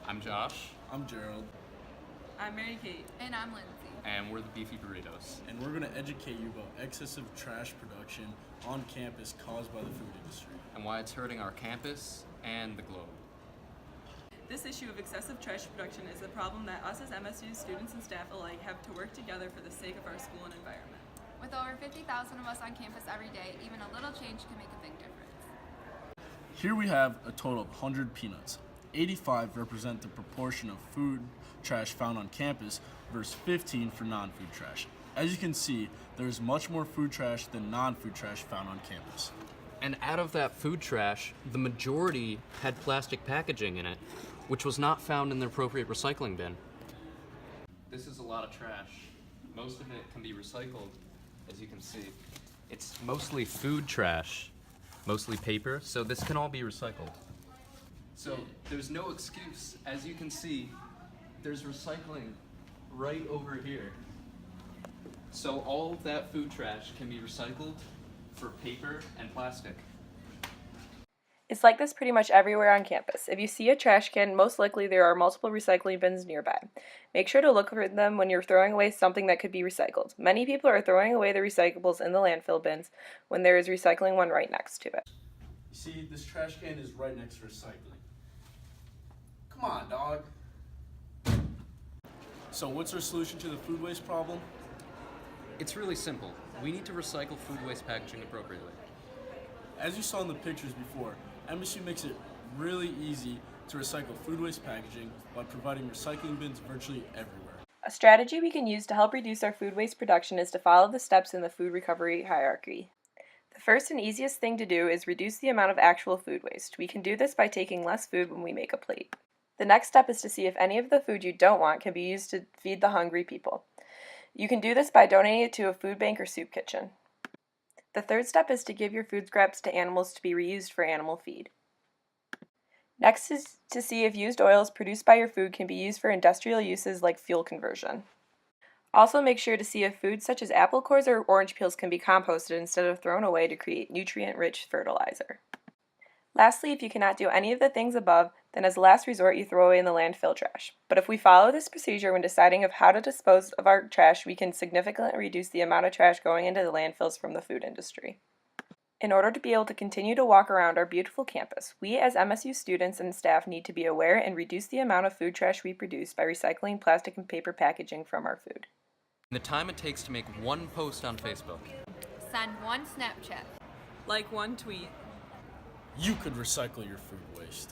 I'm Josh, I'm Gerald, I'm Mary Kate. And I'm Lindsay. and we're the Beefy Burritos. and we're going to educate you about excessive trash production on campus caused by the food industry. And why it's hurting our campus and the globe. This issue of excessive trash production is a problem that us as MSU students and staff alike have to work together for the sake of our school and environment. With over 50,000 of us on campus every day, even a little change can make a big difference. Here we have a total of 100 peanuts. 85 represent the proportion of food trash found on campus versus 15 for non-food trash. As you can see, there is much more food trash than non-food trash found on campus. And out of that food trash, the majority had plastic packaging in it, which was not found in the appropriate recycling bin. This is a lot of trash. Most of it can be recycled, as you can see. It's mostly food trash, mostly paper, so this can all be recycled. So there's no excuse. As you can see, there's recycling right over here. So all of that food trash can be recycled for paper and plastic. It's like this pretty much everywhere on campus. If you see a trash can, most likely there are multiple recycling bins nearby. Make sure to look for them when you're throwing away something that could be recycled. Many people are throwing away the recyclables in the landfill bins when there is recycling one right next to it. You see, this trash can is right next to recycling. Come on, dog. So what's our solution to the food waste problem? It's really simple. We need to recycle food waste packaging appropriately. As you saw in the pictures before, MSU makes it really easy to recycle food waste packaging by providing recycling bins virtually everywhere. A strategy we can use to help reduce our food waste production is to follow the steps in the food recovery hierarchy. The first and easiest thing to do is reduce the amount of actual food waste. We can do this by taking less food when we make a plate. The next step is to see if any of the food you don't want can be used to feed the hungry people. You can do this by donating it to a food bank or soup kitchen. The third step is to give your food scraps to animals to be reused for animal feed. Next is to see if used oils produced by your food can be used for industrial uses like fuel conversion. Also make sure to see if foods such as apple cores or orange peels can be composted instead of thrown away to create nutrient-rich fertilizer. Lastly, if you cannot do any of the things above, then as a last resort you throw away in the landfill trash. But if we follow this procedure when deciding of how to dispose of our trash, we can significantly reduce the amount of trash going into the landfills from the food industry. In order to be able to continue to walk around our beautiful campus, we as MSU students and staff need to be aware and reduce the amount of food trash we produce by recycling plastic and paper packaging from our food. The time it takes to make one post on Facebook. Send one Snapchat. Like one tweet. You could recycle your food waste.